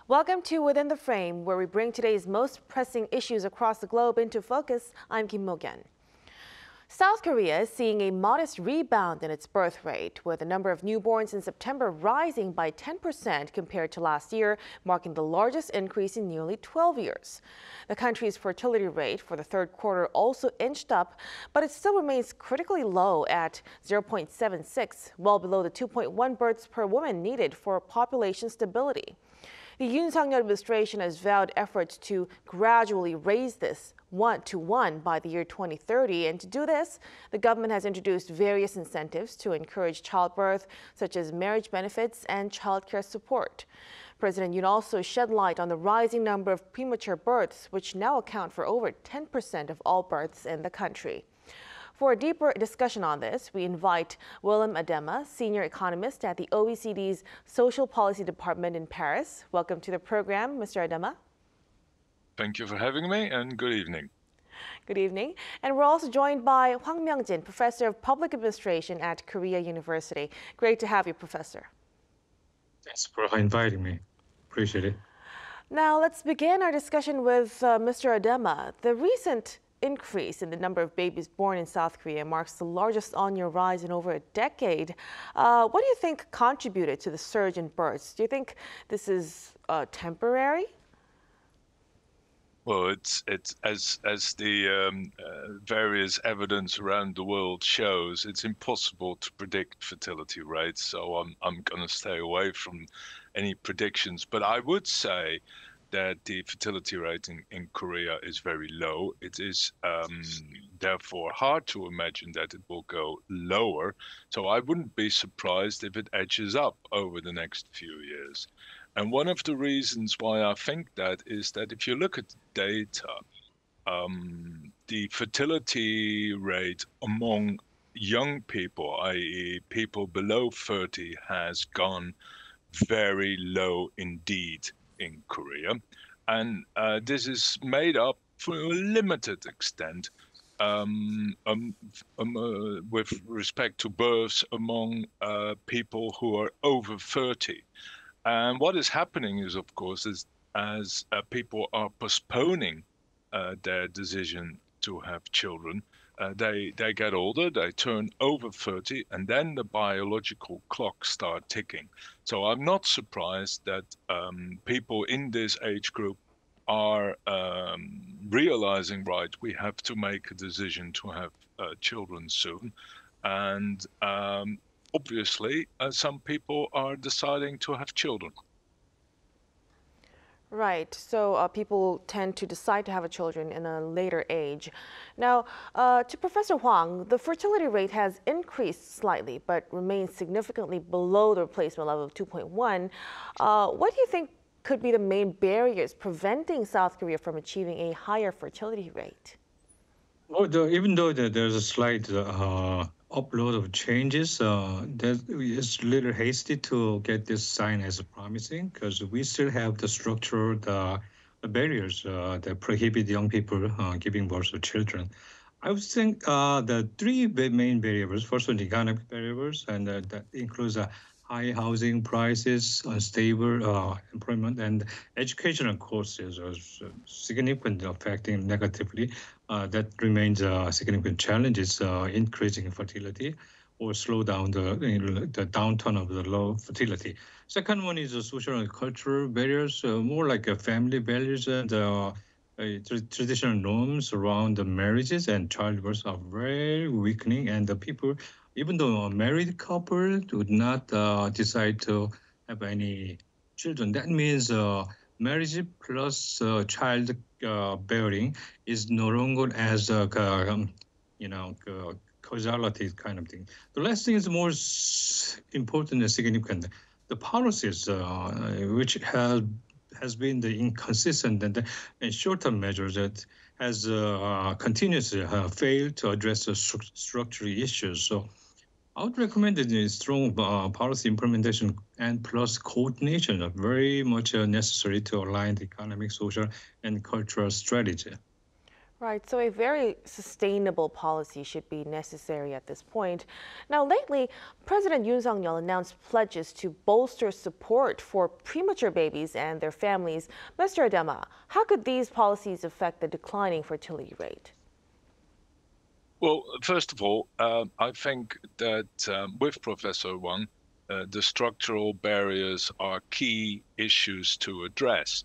Welcome to Within the Frame, where we bring today's most pressing issues across the globe into focus. I'm Kim Mok-yeon. South Korea is seeing a modest rebound in its birth rate, with the number of newborns in September rising by 10% compared to last year, marking the largest increase in nearly 12 years. The country's fertility rate for the third quarter also inched up, but it still remains critically low at 0.76, well below the 2.1 births per woman needed for population stability. The Yoon Suk-yeol administration has vowed efforts to gradually raise this 1-to-1 by the year 2030. And to do this, the government has introduced various incentives to encourage childbirth, such as marriage benefits and childcare support. President Yoon also shed light on the rising number of premature births, which now account for over 10% of all births in the country. For a deeper discussion on this, we invite Willem Adema, senior economist at the OECD's Social Policy Department in Paris. Welcome to the program, Mr. Adema. Thank you for having me, and good evening. Good evening. And we're also joined by Hwang Myung-jin, professor of public administration at Korea University. Great to have you, Professor. Thanks for inviting me. Appreciate it. Now, let's begin our discussion with Mr. Adema. The recent increase in the number of babies born in South Korea marks the largest on-year rise in over a decade. What do you think contributed to the surge in births? Do you think this is temporary? Well, it's as the various evidence around the world shows, it's impossible to predict fertility rates. So I'm going to stay away from any predictions. But I would say that the fertility rate in Korea is very low. It is therefore hard to imagine that it will go lower. So I wouldn't be surprised if it edges up over the next few years. And one of the reasons why I think that is that if you look at the data, the fertility rate among young people, i.e. people below 30, has gone very low indeed in Korea, and this is made up for a limited extent with respect to births among people who are over 30. And what is happening is, of course, as people are postponing their decision to have children, they get older, they turn over 30, and then the biological clocks start ticking. So I'm not surprised that people in this age group are realizing, right, we have to make a decision to have children soon. And obviously, some people are deciding to have children. Right. So people tend to decide to have a children in a later age. Now, to Professor Hwang, the fertility rate has increased slightly, but remains significantly below the replacement level of 2.1. What do you think could be the main barriers preventing South Korea from achieving a higher fertility rate? Well, even though there's a slight upload of changes, that it's a little hasty to get this sign as promising, because we still have the structural barriers that prohibit young people giving birth to children. I would think the three main barriers: first one, economic barriers, and that includes high housing prices, unstable employment, and educational courses are significantly affecting negatively. That remains significant challenges, increasing fertility or slow down the downturn of the low fertility. Second one is the social and cultural barriers, more like family values and traditional norms around the marriages and childbirth are very weakening, and the people, even though a married couple would not decide to have any children, that means marriage plus child bearing is no longer as causality kind of thing. The last thing is more important and significant. The policies, which has been the inconsistent and short-term measures that has continuously failed to address the structural issues. So I would recommend a strong policy implementation and plus coordination are very much necessary to align the economic, social, and cultural strategy. Right, so a very sustainable policy should be necessary at this point. Now, lately, President Yoon Suk-yeol announced pledges to bolster support for premature babies and their families. Mr. Adema, how could these policies affect the declining fertility rate? Well, first of all, I think that with Professor Wang, the structural barriers are key issues to address.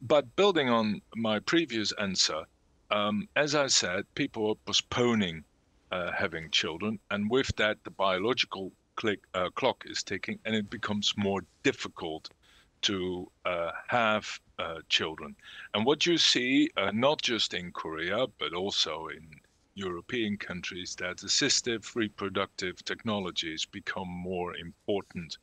But building on my previous answer, as I said, people are postponing having children, and with that, the biological clock is ticking, and it becomes more difficult to have children. And what you see, not just in Korea, but also in European countries, that assistive reproductive technologies become more important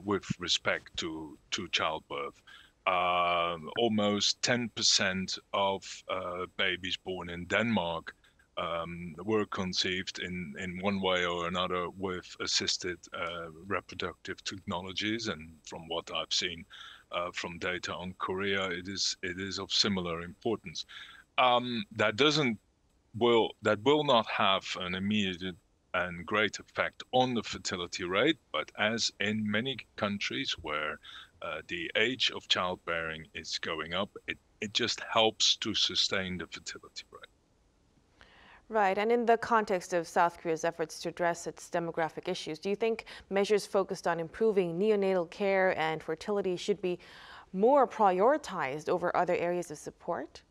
with respect to childbirth. Almost 10% of babies born in Denmark were conceived in one way or another with assisted reproductive technologies, and from what I've seen from data on Korea, it is of similar importance. That will not have an immediate and great effect on the fertility rate, but as in many countries where the age of childbearing is going up, it just helps to sustain the fertility rate. Right, and in the context of South Korea's efforts to address its demographic issues, do you think measures focused on improving neonatal care and fertility should be more prioritized over other areas of support?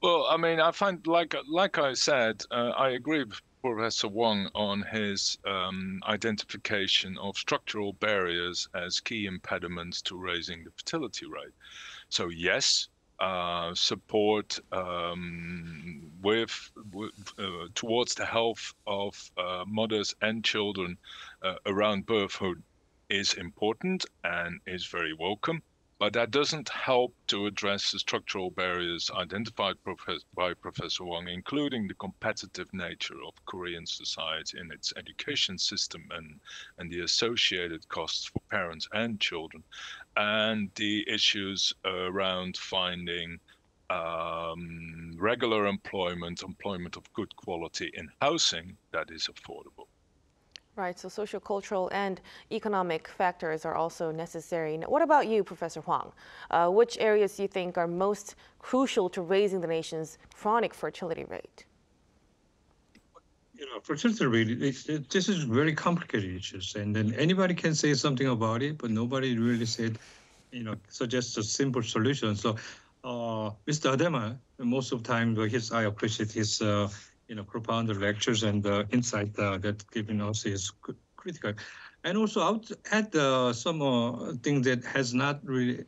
Well, I mean, I find, like I said, I agree with Professor Wang on his identification of structural barriers as key impediments to raising the fertility rate. So yes, support towards the health of mothers and children around birthhood is important and is very welcome. But that doesn't help to address the structural barriers identified by Professor Wang, including the competitive nature of Korean society in its education system and the associated costs for parents and children, and the issues around finding regular employment of good quality in housing that is affordable. Right, so social, cultural, and economic factors are also necessary. Now, what about you, Professor Huang? Which areas do you think are most crucial to raising the nation's chronic fertility rate? Fertility rate, this is very complicated issues, and then anybody can say something about it, but nobody really suggests a simple solution. So, Mr. Adema, most of the time, I appreciate his propound lectures and the insight that given us is critical. And also, I would add some things that has not really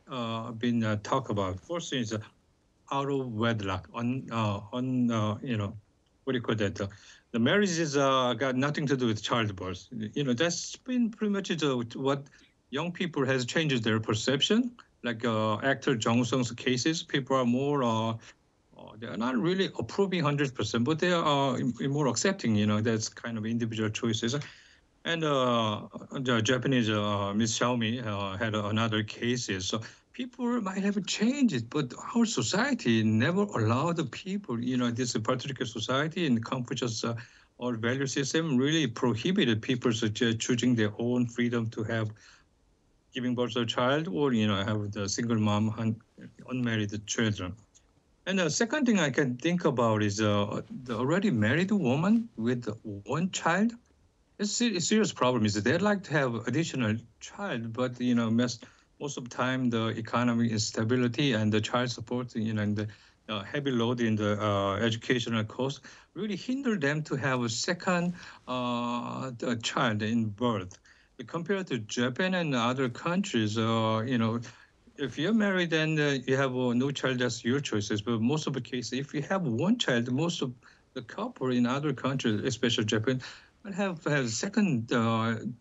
been talked about. First is out of wedlock. What do you call that? The marriages got nothing to do with childbirth. That's been pretty much what young people has changed their perception. Like actor Jung Sung's cases, people are more. They are not really approving 100%, but they are more accepting. That's kind of individual choices. And the Japanese Miss Xiaomi had another cases. So people might have changed, but our society never allowed the people. This particular society in Confucius or value system really prohibited people choosing their own freedom to have giving birth to a child or have the single mom and unmarried children. And the second thing I can think about is the already married woman with one child. It's a serious problem. Is they'd like to have additional child, but most of the time the economic instability and the child support, and the heavy load in the educational cost really hinder them to have a second child in birth. Compared to Japan and other countries, if you're married and you have no child, that's your choices. But most of the cases, if you have one child, most of the couple in other countries, especially Japan, will have a second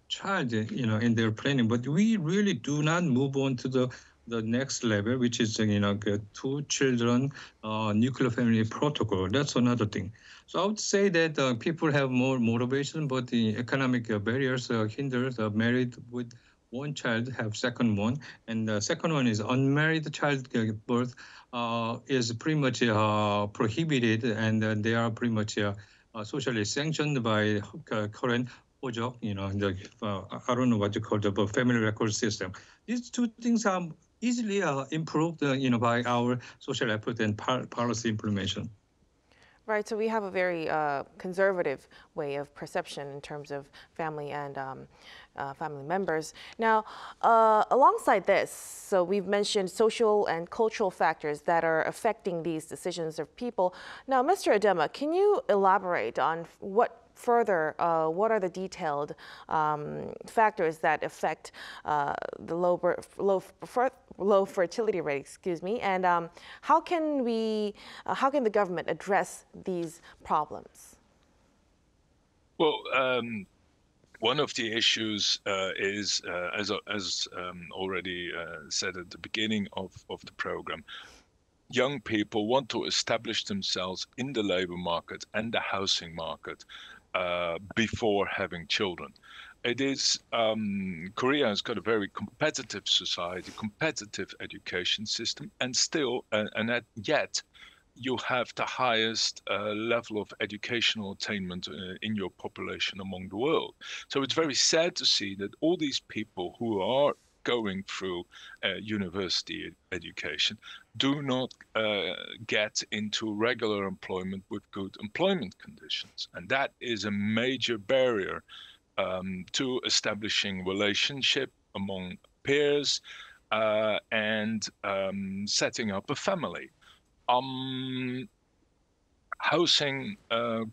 child, in their planning. But we really do not move on to the next level, which is, two children, nuclear family protocol. That's another thing. So I would say that people have more motivation, but the economic barriers hinder the married with one child have second one, and the second one is unmarried child birth is pretty much prohibited, and they are pretty much socially sanctioned by current OJO, I don't know what you call the family record system. These two things are easily improved, by our social effort and policy implementation. Right, so we have a very conservative way of perception in terms of family and family members. Now, alongside this, so we've mentioned social and cultural factors that are affecting these decisions of people. Now, Mr. Adema, can you elaborate on what are the detailed factors that affect the low fertility rate, excuse me, and how can the government address these problems? Well, one of the issues is, as already said at the beginning of the program, young people want to establish themselves in the labor market and the housing market before having children. It is, Korea has got a very competitive society, competitive education system, and still, yet you have the highest level of educational attainment in your population among the world. So it's very sad to see that all these people who are going through university education do not get into regular employment with good employment conditions. And that is a major barrier to establishing relationship among peers and setting up a family. Housing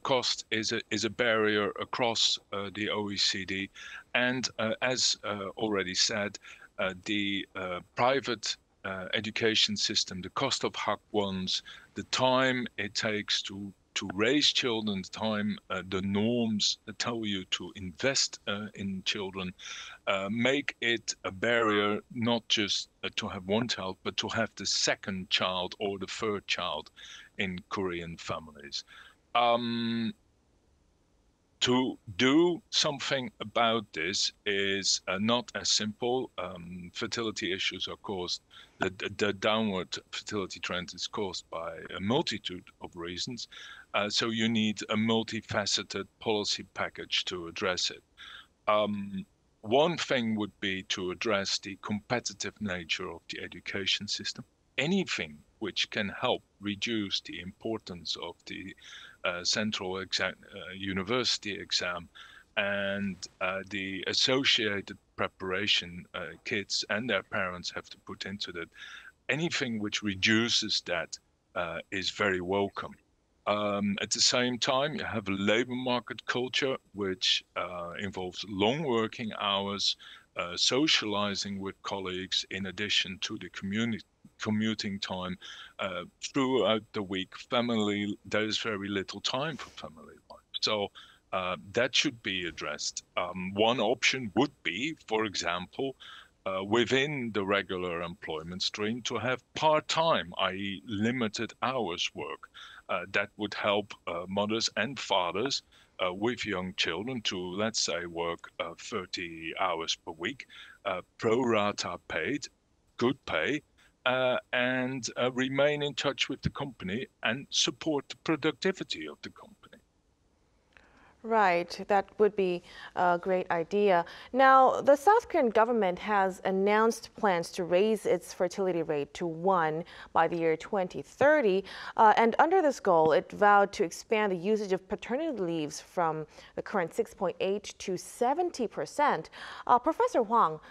cost is a barrier across the OECD, and as already said, the private education system, the cost of Hak-wons, the time it takes to raise children, the norms that tell you to invest in children, make it a barrier not just to have one child, but to have the second child or the third child in Korean families. To do something about this is not as simple. Fertility issues are caused, the downward fertility trend is caused by a multitude of reasons. So you need a multifaceted policy package to address it. One thing would be to address the competitive nature of the education system. Anything which can help reduce the importance of the central exam, university exam, and the associated preparation kids and their parents have to put into that. Anything which reduces that is very welcome. At the same time, you have a labor market culture which involves long working hours, socializing with colleagues in addition to the commuting time throughout the week. There is very little time for family life. So that should be addressed. One option would be, for example, within the regular employment stream to have part-time, i.e. limited hours work. That would help mothers and fathers with young children to, let's say, work 30 hours per week, pro rata paid, good pay, and remain in touch with the company and support the productivity of the company. Right, that would be a great idea. Now, the South Korean government has announced plans to raise its fertility rate to 1 by the year 2030. And under this goal, it vowed to expand the usage of paternity leaves from the current 6.8 to 70%. Professor Hwang,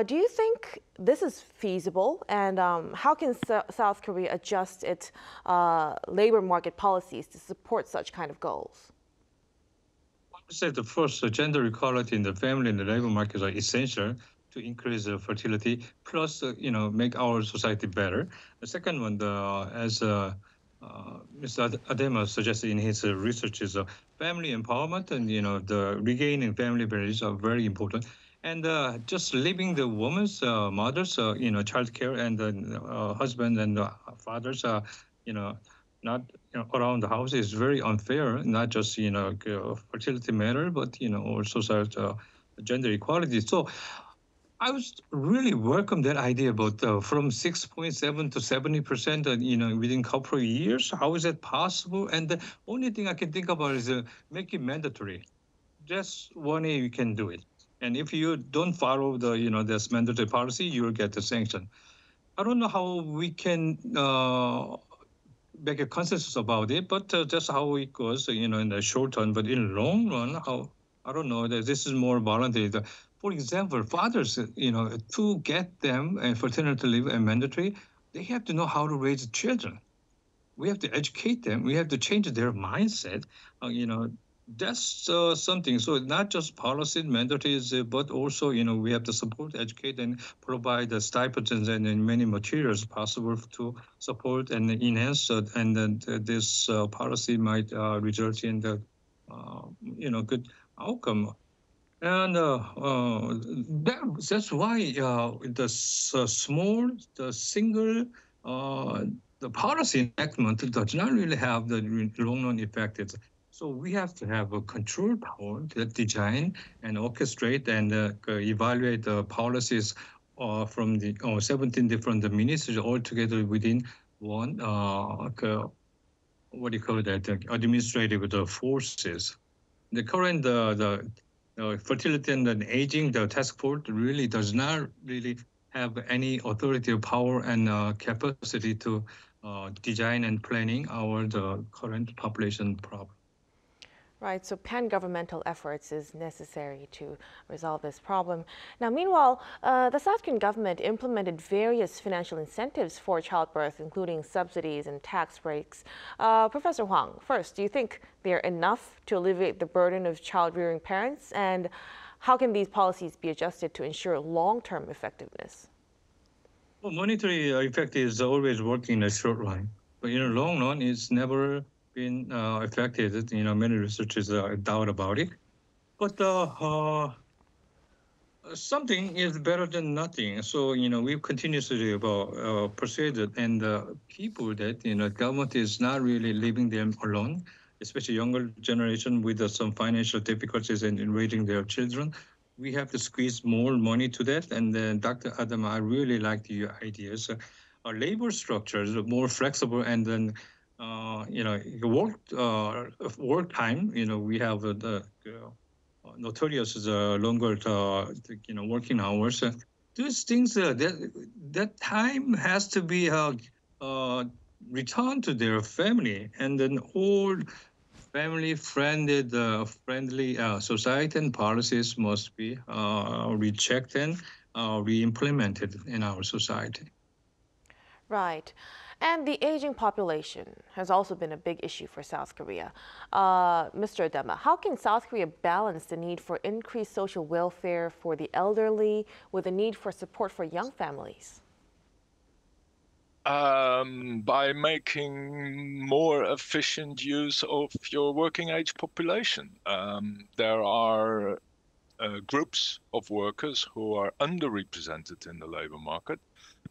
do you think this is feasible? And how can South Korea adjust its labor market policies to support such kind of goals? I say the first, gender equality in the family and the labor market are essential to increase fertility, plus, make our society better. The second one, as Mr. Adema suggested in his research, is family empowerment, and the regaining family values are very important. And just leaving the woman's mothers, childcare, and husband and fathers, not around the house is very unfair. Not just fertility matter, but also gender equality. So I was really welcome that idea about from 6.7 to 70%, within a couple of years. How is that possible? And the only thing I can think about is make it mandatory. Just one way you can do it. And if you don't follow this mandatory policy, you will get the sanction. I don't know how we can make a consensus about it, but that's how it goes, in the short term. But in the long run, how I don't know. This is more voluntary. For example, fathers, to get them a fertility leave and mandatory, they have to know how to raise children. We have to educate them. We have to change their mindset. That's something. So not just policy mandates, but also, we have to support, educate, and provide the stipends and many materials possible to support and enhance. And then this policy might result in the, good outcome. And that's why the single, the policy enactment does not really have the long-run effect. So we have to have a control power to design and orchestrate and evaluate the policies from the 17 different ministries all together within one, what do you call that, administrative forces. The current fertility and aging, the task force really does not really have any authority or power and capacity to design and planning the current population problem. Right, so pan-governmental efforts is necessary to resolve this problem. Now, meanwhile, the South Korean government implemented various financial incentives for childbirth, including subsidies and tax breaks. Professor Hwang, first, do you think they're enough to alleviate the burden of child-rearing parents? And how can these policies be adjusted to ensure long-term effectiveness? Well, monetary effect is always working in the short run, but in the long run, it's never been affected. Many researchers doubt about it. But something is better than nothing. So, we continuously persuade and people that, government is not really leaving them alone, especially younger generation with some financial difficulties in raising their children. We have to squeeze more money to that. And then Dr. Adam, I really like your ideas. Our labor structures are more flexible and then work time. We have the notorious longer, working hours. Those things that time has to be returned to their family, and then all family-friendly society and policies must be rechecked and re-implemented in our society. Right. And the aging population has also been a big issue for South Korea. Mr. Adama, how can South Korea balance the need for increased social welfare for the elderly with the need for support for young families? By making more efficient use of your working age population. There are groups of workers who are underrepresented in the labor market.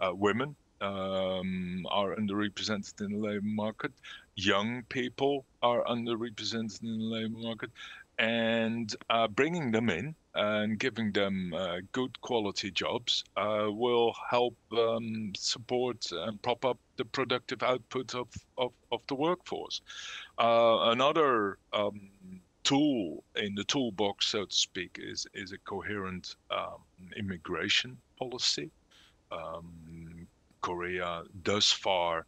Women are underrepresented in the labor market. Young people are underrepresented in the labor market. And bringing them in and giving them good quality jobs will help support and prop up the productive output of the workforce. Another tool in the toolbox, so to speak, is a coherent immigration policy. Korea thus far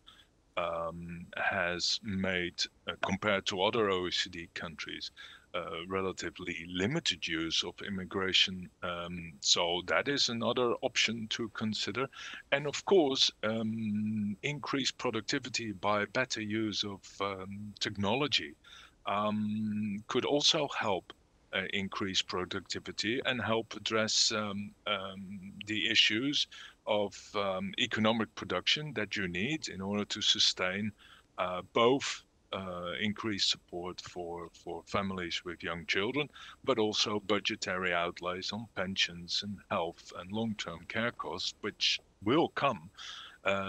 has made, compared to other OECD countries, relatively limited use of immigration. So that is another option to consider. And of course, increased productivity by better use of technology could also help increase productivity and help address the issues of economic production that you need in order to sustain both increased support for families with young children, but also budgetary outlays on pensions and health and long-term care costs, which will come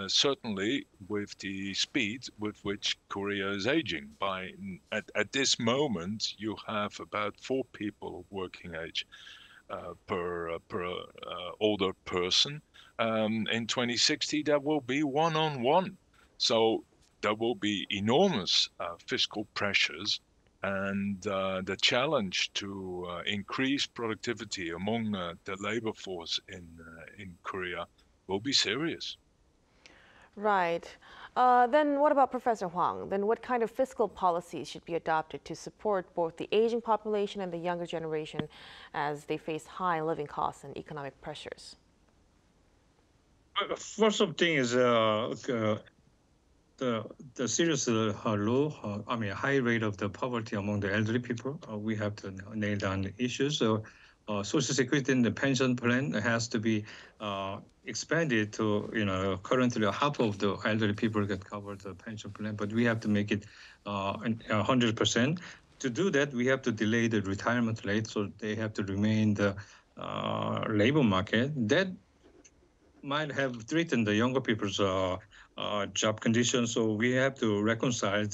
certainly with the speed with which Korea is aging. At this moment, you have about 4 people of working age per older person. In 2060, that will be 1-on-1. So there will be enormous fiscal pressures, and the challenge to increase productivity among the labor force in Korea will be serious. Right. Then what about Professor Huang? Then what kind of fiscal policies should be adopted to support both the aging population and the younger generation as they face high living costs and economic pressures? First of thing is the serious high rate of the poverty among the elderly people. We have to nail down the issues. So, Social Security and the pension plan has to be expanded to, currently half of the elderly people get covered the pension plan, but we have to make it 100%. To do that, we have to delay the retirement rate, so they have to remain the labor market. That might have threatened the younger people's job conditions. So we have to reconcile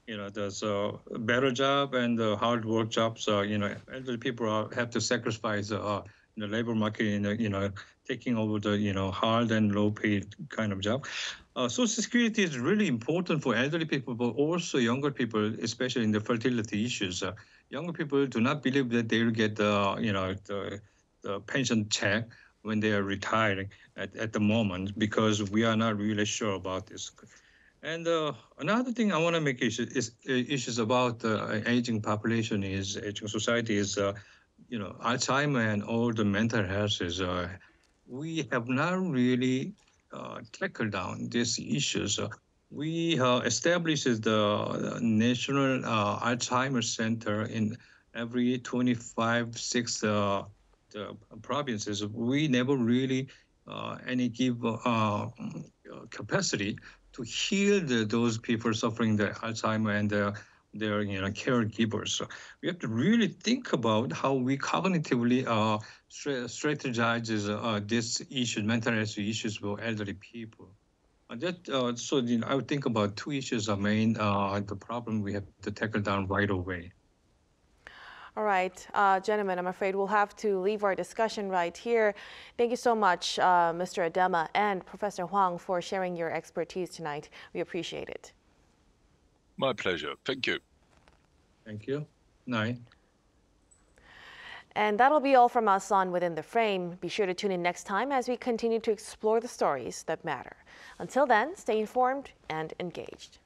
there's a better job and the hard work jobs. Elderly people have to sacrifice the labor market in taking over the hard and low paid kind of job. Social Security is really important for elderly people, but also younger people, especially in the fertility issues. Younger people do not believe that they will get the pension check when they are retiring at the moment, because we are not really sure about this. And another thing I want to make issues about aging population is aging society is Alzheimer and all the mental health is we have not really tackled down these issues. We established the National Alzheimer's Center in every 25, 6 the provinces. We never really give capacity to heal those people suffering the Alzheimer and their caregivers. So we have to really think about how we cognitively strategize this issue, mental health issues for elderly people. I would think about two issues are main the problem we have to tackle down right away. All right, gentlemen, I'm afraid we'll have to leave our discussion right here. Thank you so much, Mr. Adema and Professor Huang, for sharing your expertise tonight. We appreciate it. My pleasure. Thank you. Thank you. Night. And that'll be all from us on Within the Frame. Be sure to tune in next time as we continue to explore the stories that matter. Until then, stay informed and engaged.